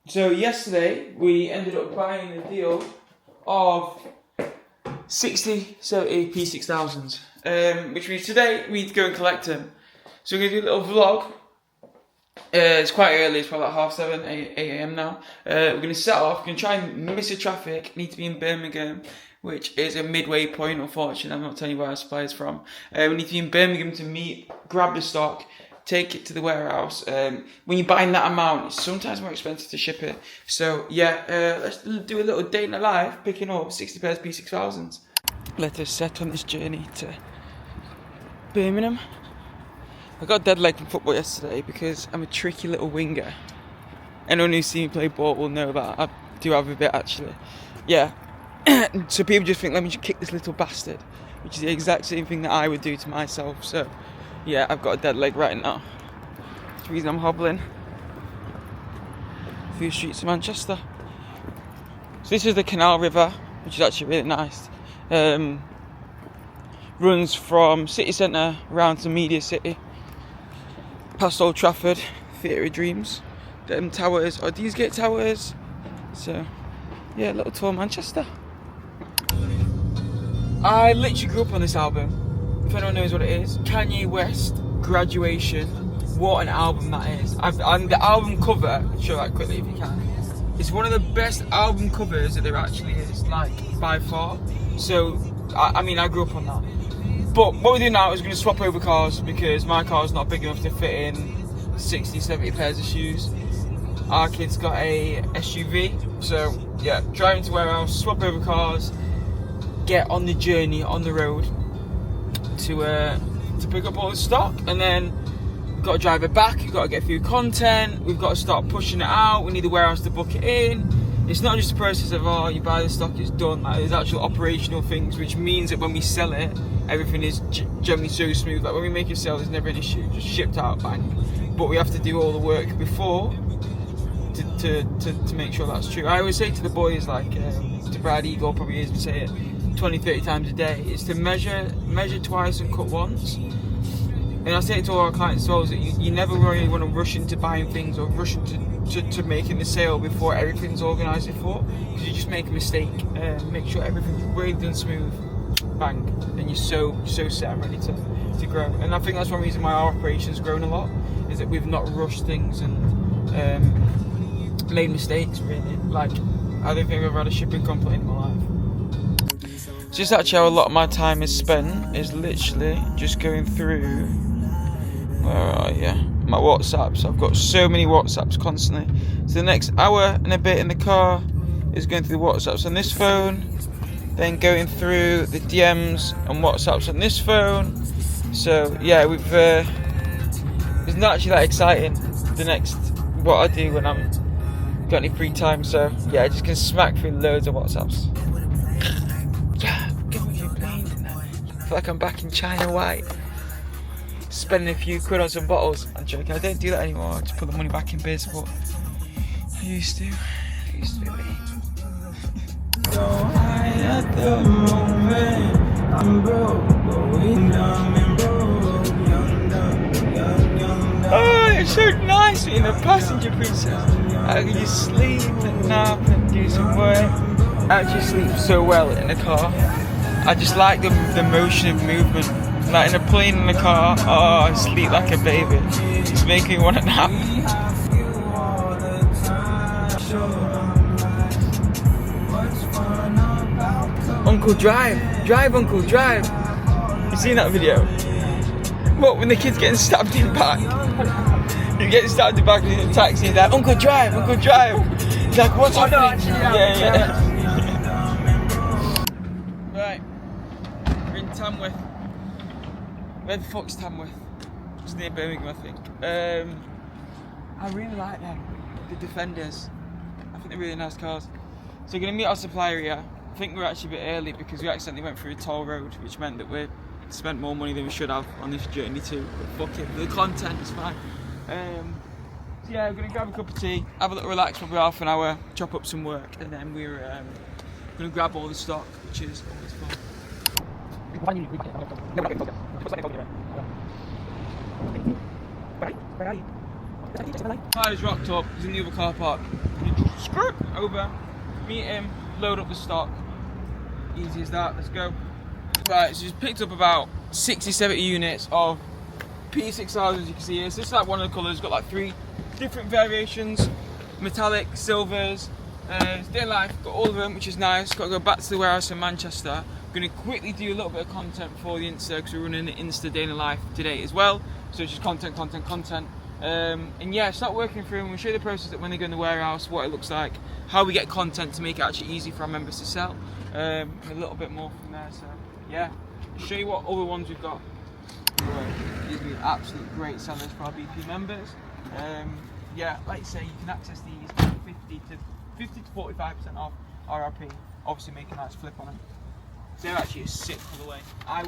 So yesterday we ended up buying a deal of 60, 70 P6000s, which means today we'd go and collect them. So we're going to do a little vlog. It's quite early, it's probably like 7:30, 8 a.m. now. We're going to set off, we're going to try and miss the traffic, need to be in Birmingham, which is a midway point, unfortunately. I'm not telling you where our supply is from. We need to be in Birmingham to meet, grab the stock, take it to the warehouse. When you're buying that amount, it's sometimes more expensive to ship it. So yeah, let's do a little day in the life, picking up 60 pairs P6000s. Let us set on this journey to Birmingham. I got a dead leg from football yesterday because I'm a tricky little winger. Anyone who's seen me play ball will know that. I do have a bit actually. Yeah. So people just think, let me just kick this little bastard, which is the exact same thing that I would do to myself. So yeah, I've got a dead leg right now. That's the reason I'm hobbling a few streets of Manchester. So this is the Canal River, which is actually really nice. Runs from city centre round to Media City, past Old Trafford, Theatre of Dreams, them towers, or Deansgate Towers. So yeah, little tour of Manchester. I literally grew up on this album. If anyone knows what it is, Kanye West, Graduation. What an album that is. And the album cover, I'll show that quickly if you can. It's one of the best album covers that there actually is, like, by far. So, I mean, I grew up on that. But what we're doing now is we're going to swap over cars because my car's not big enough to fit in 60, 70 pairs of shoes. Our kid's got a SUV. So, yeah, driving to warehouse, swap over cars, get on the journey, on the road to pick up all the stock, and then we've got to drive it back, we've got to get through content, we've got to start pushing it out, we need the warehouse to book it in. It's not just a process of, oh, you buy the stock, it's done. Like, there's actual operational things, which means that when we sell it, everything is generally so smooth. Like when we make a sale, there's never an issue, just shipped out, bang. But we have to do all the work before to make sure that's true. I always say to the boys, like to Brad Eagle probably hears me say it 20, 30 times a day, is to measure twice and cut once. And I say it to all our clients as well, is that you never really want to rush into buying things or rush into making the sale before everything's organised before, because you just make a mistake. Make sure everything's really done smooth, bang, and you're so set and ready to grow. And I think that's one reason why our operation's grown a lot, is that we've not rushed things and made mistakes really. Like, I don't think I've ever had a shipping complaint in my life. Just actually how a lot of my time is spent is literally just going through, where are you? My WhatsApps. I've got so many WhatsApps constantly. So the next hour and a bit in the car is going through the WhatsApps on this phone, then going through the DMs and WhatsApps on this phone. So yeah, it's not actually that exciting. The next, what I do when I'm got any free time. So yeah, I just can smack through loads of WhatsApps. Yeah, get what you're playing tonight. I feel like I'm back in China White, spending a few quid on some bottles. I'm joking, I don't do that anymore. I just put the money back in biz, but I used to be me. So high at the moment, I'm broke, going dumb and broke, young, young. Oh, it's so nice being a passenger princess. I can just sleep and nap and do some work. I actually sleep so well in the car. I just like the motion of movement. Like in a plane, in the car, oh, I sleep like a baby. It's making me want to nap. Uncle, drive, Uncle, drive. You seen that video? What, when the kid's getting stabbed in the back? You get stabbed in the back in the taxi, he's like, Uncle, drive. He's like, what's happening? Yeah. Right, we're in Tamworth. Where the fuck's Tamworth? It's near Birmingham, I think. I really like them, the Defenders. I think they're really nice cars. So we're going to meet our supplier here. I think we're actually a bit early because we accidentally went through a toll road, which meant that we spent more money than we should have on this journey too. But fuck it, the content is fine. So yeah, we're going to grab a cup of tea, have a little relax, probably half an hour, chop up some work, and then we're going to grab all the stock, which is always fun. Where are you? Tyler's rocked up, he's in the other car park. You skirt over, meet him, load up the stock. Easy as that, let's go. Right, so he's picked up about 60, 70 units of P6000, as you can see here. So this is like one of the colours, got like 3 different variations, metallic, silvers, day in life, got all of them, which is nice. Got to go back to the warehouse in Manchester. I'm going to quickly do a little bit of content for the Insta, because we're running an Insta day in the life today as well. So it's just content. And yeah, start working through them. We'll show you the process that when they go in the warehouse, what it looks like, how we get content to make it actually easy for our members to sell, and a little bit more from there. So yeah, I'll show you what other ones we've got. These are absolute great sellers for our BP members. Yeah, like I say, you can access these 50 to 45% off RRP. Obviously, make a nice flip on them. They're actually a sick colorway. I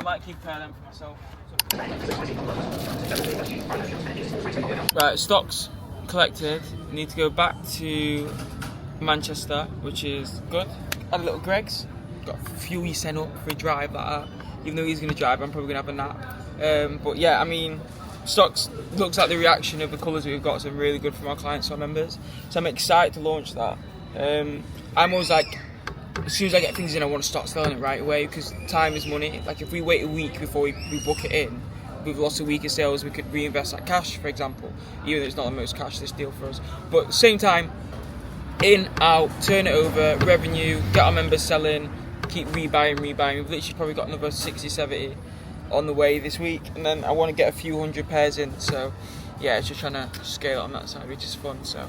might keep a pair of them for myself. Right, stocks collected. Need to go back to Manchester, which is good. Had a little Greg's. Got a few sent up for a drive like that. Even though he's going to drive, I'm probably going to have a nap. But yeah, I mean, stocks looks like the reaction of the colours that we've got, so really good from our clients, our members. So I'm excited to launch that. I'm always like, as soon as I get things in, I want to start selling it right away, because time is money. Like if we wait a week before we book it in, we've lost a week of sales. We could reinvest that cash, for example, even though it's not the most cash this deal for us. But at the same time, in, out, turn it over, revenue, get our members selling, keep rebuying. We've literally probably got another 60, 70 on the way this week, and then I want to get a few hundred pairs in. So yeah, it's just trying to scale on that side, which is fun. So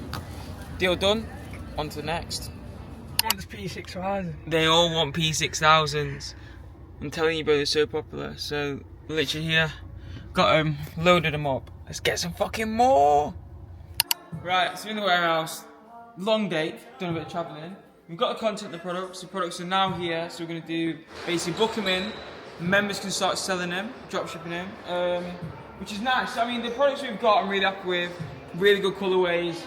deal done, on to the next. Want this P6000? They all want P6000s. I'm telling you, bro, they're so popular. So literally here, got them, loaded them up. Let's get some fucking more. Right, so we're in the warehouse. Long day, done a bit of travelling. We've got the content, the products. The products are now here, so we're going to do basically book them in. Members can start selling them, drop shipping them, which is nice. I mean, the products we've got, I'm really happy with. Really good colourways.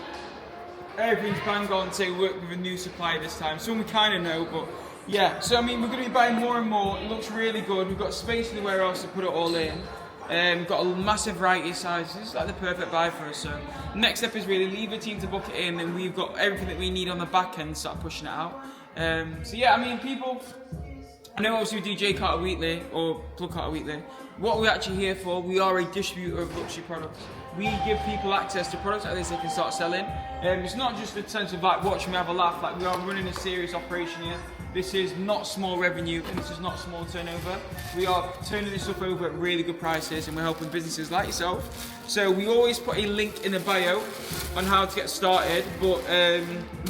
Everything's bang on. Say work with a new supplier this time. Some we kind of know, but yeah. So I mean, we're going to be buying more and more. It looks really good. We've got space in the warehouse to put it all in. Got a massive variety of sizes. It's like the perfect buy for us. So next step is really leave a team to book it in, and we've got everything that we need on the back end to start pushing it out. So yeah, I mean, people, I know obviously we do J Carter Weekly or Plug Carter Weekly. What we're actually here for, we are a distributor of luxury products. We give people access to products like this they can start selling. It's not just the sense of like watching me have a laugh, like we are running a serious operation here. This is not small revenue and this is not small turnover. We are turning this stuff over at really good prices, and we're helping businesses like yourself. So we always put a link in the bio on how to get started. But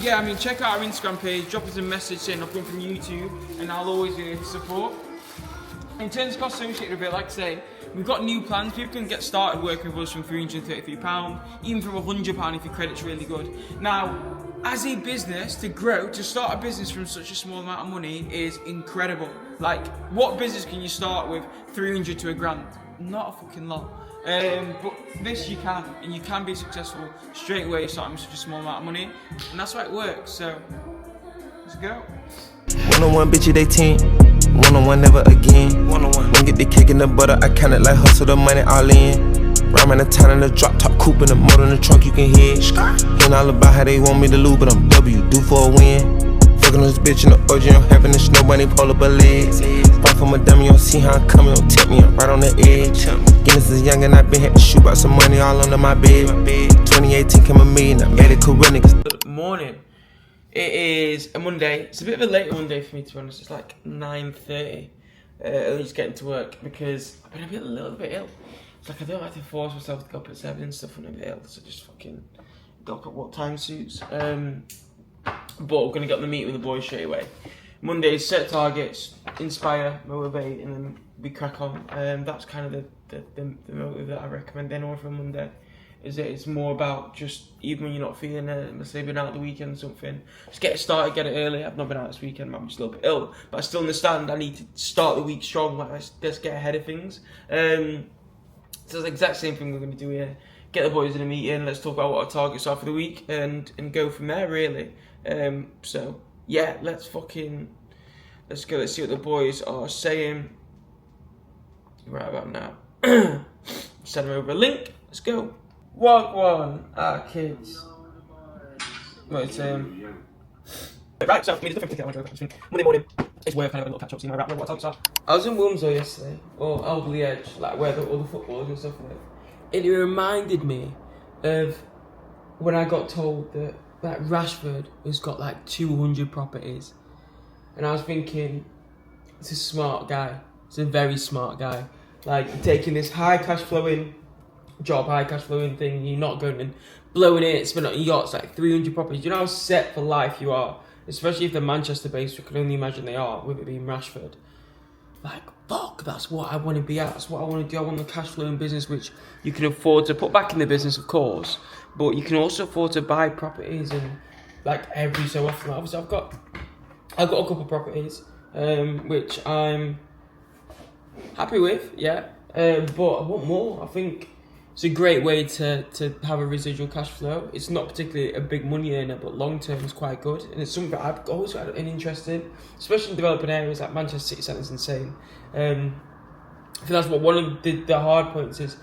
yeah, I mean, check out our Instagram page, drop us a message saying I've come from YouTube, and I'll always be here to support. In terms of costs associated with it, like I say, we've got new plans. People can get started working with us from £333, even from £100 if your credit's really good. Now, as a business, to grow, to start a business from such a small amount of money is incredible. Like, what business can you start with 300 to £1,000? Not a fucking lot. But this you can, and you can be successful straight away starting with such a small amount of money, and that's why it works. So, let's go. One-on-one bitch, they 10. One-on-one never again. One-on-one. Don't get the cake in the butter. I count it like hustle the money all in. Rhyme in the town in the drop top coupe in the motor in the trunk you can hear. Hearing all about how they want me to lose, but I'm W, due for a win. Fucking this bitch in the OG, I'm having this snow bunny pull up her legs. Buy from a dummy, you don't see how I'm coming, don't tip me, I'm right on the edge. Guinness is young and I been had to shoot out some money all under my bed. 2018 came a million, I made it career niggas. Good morning. It is a Monday. It's a bit of a late Monday for me, to be honest. It's like 9:30. I'm just getting to work because I've been a little bit ill. It's like I don't like to force myself to go up at 7 and stuff when I'm a bit ill, so just fucking go up at what time suits. But we're gonna get on the meeting with the boys straight away. Mondays, set targets, inspire, motivate, and then we crack on. That's kind of the motive that I recommend anyone for Monday. Is that it's more about just, even when you're not feeling it, let's say been out the weekend or something, just get it started, get it early. I've not been out this weekend, I'm just a little bit ill, but I still understand I need to start the week strong, like let's get ahead of things. So it's the exact same thing we're going to do here. Get the boys in a meeting, let's talk about what our targets are for the week, and go from there really. So yeah, let's go, let's see what the boys are saying right about now. Send them over a link, let's go. Walk one, kids. Right, right, so I mean, there's different things Monday morning, it's work, I have a little catch up, see my rap, what times are. I was in Wilmslow yesterday, or Albury Edge, like where all the footballers and stuff live. And it reminded me of when I got told that Rashford has got like 200 properties. And I was thinking, it's a smart guy. It's a very smart guy. Like, taking this high cash flowing job, high cash flowing thing, you're not going and blowing it, spending on yachts, like 300 properties. You know how set for life you are? Especially if they're Manchester based, I can only imagine they are, with it being Rashford. Like, fuck, that's what I want to be at. That's what I want to do. I want the cash flowing business, which you can afford to put back in the business, of course, but you can also afford to buy properties and like every so often. Obviously, I've got a couple of properties, which I'm happy with, yeah. But I want more. I think it's a great way to have a residual cash flow. It's not particularly a big money earner, but long term is quite good. And it's something that I've always had an interest in, especially in developing areas like Manchester City Centre is insane. I think that's what one of the hard points is.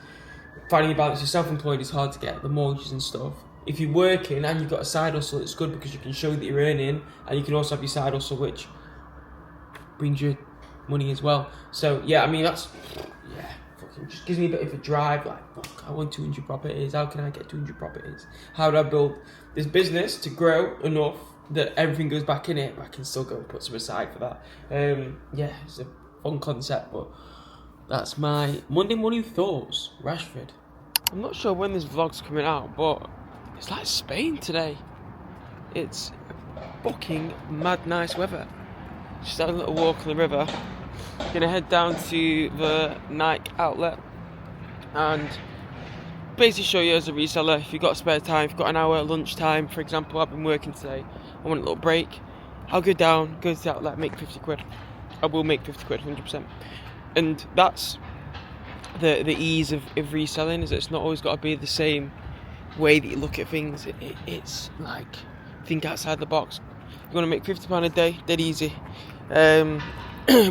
Finding a balance. You're self-employed is hard to get, the mortgages and stuff. If you're working and you've got a side hustle, it's good because you can show that you're earning, and you can also have your side hustle, which brings you money as well. So yeah, I mean that's fucking just gives me a bit of a drive. Like, fuck, I want 200 properties. How can I get 200 properties? How do I build this business to grow enough that everything goes back in it, but I can still go and put some aside for that? Yeah, it's a fun concept, but that's my Monday morning thoughts. Rashford. I'm not sure when this vlog's coming out, but it's like Spain today. It's fucking mad nice weather. Just having a little walk on the river. Gonna head down to the Nike outlet and basically show you as a reseller, if you've got spare time, if you've got an hour at lunchtime, for example, I've been working today, I want a little break, I'll go down, go to the outlet, make 50 quid. I will make 50 quid, 100%. And that's the ease of reselling, is it's not always got to be the same way that you look at things. It's like, think outside the box. You want to make £50 a day, dead easy,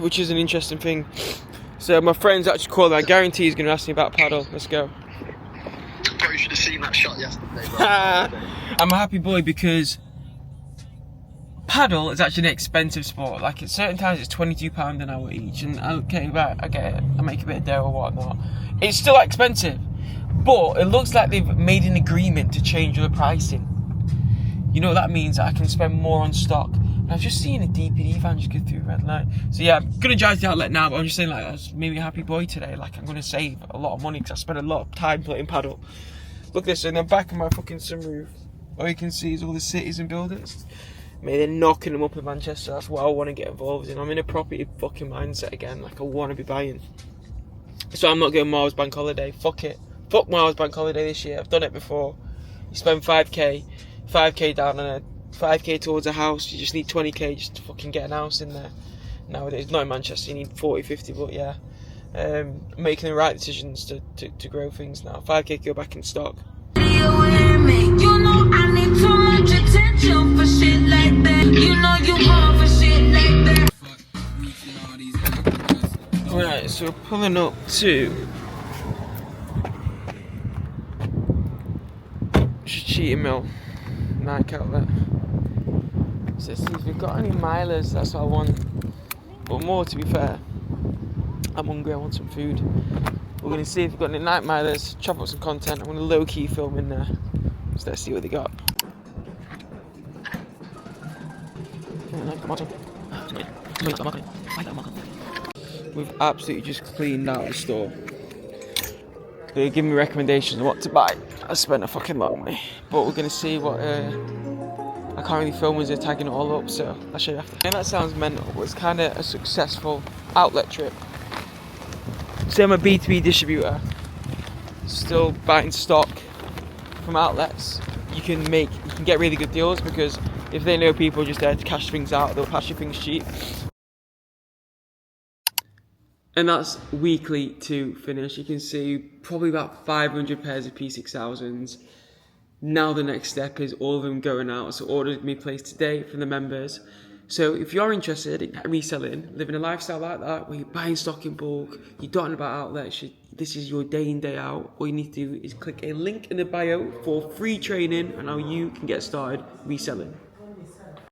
which is an interesting thing. So my friend's actually calling. I guarantee he's going to ask me about paddle. Let's go. Probably should have seen that shot yesterday. I'm a happy boy because paddle is actually an expensive sport. Like at certain times it's £22 an hour each, and okay, right, I get it. I make a bit of dough or whatnot. It's still expensive, but it looks like they've made an agreement to change the pricing. You know what that means? I can spend more on stock. And I've just seen a DPD van just go through red light. So yeah, I'm gonna drive to the outlet now, but I'm just saying, like, I was maybe a happy boy today. Like, I'm gonna save a lot of money because I spent a lot of time playing paddle. Look at this, in the back of my fucking sunroof, all you can see is all the cities and buildings. Maybe they're knocking them up in Manchester. That's what I want to get involved in. I'm in a property fucking mindset again. Like, I want to be buying. So I'm not going Mars Bank Holiday. Fuck it. Fuck Mars Bank Holiday this year. I've done it before. You spend 5k down on a 5k towards a house. You just need 20k just to fucking get an house in there. Nowadays, not in Manchester, you need 40, 50, but yeah. Making the right decisions to grow things now. 5k go back in stock. You know I need too much attention for shit like that. You know you wrong for shit like that. Right, so we're pulling up to Cheetah Mill, Nike outlet. So see if we've got any milers, that's what I want. But more, to be fair, I'm hungry, I want some food. We're going to see if we've got any night milers, chop up some content. I'm going to low-key film in there. So let's see what they got. We've absolutely just cleaned out the store. They're giving me recommendations on what to buy. I spent a fucking lot of money. But we're going to see what... I can't really film as they're tagging it all up, so I'll show you after. And that sounds mental, but it's kind of a successful outlet trip. So I'm a B2B distributor, still buying stock from outlets. You can get really good deals because if they know people are just there to cash things out, they'll pass you things cheap. And that's weekly to finish. You can see probably about 500 pairs of P6000s. Now the next step is all of them going out. So orders can be placed today from the members. So if you're interested in reselling, living a lifestyle like that, where you're buying stock in bulk, you're dotting about outlets, this is your day in, day out, all you need to do is click a link in the bio for free training and how you can get started reselling.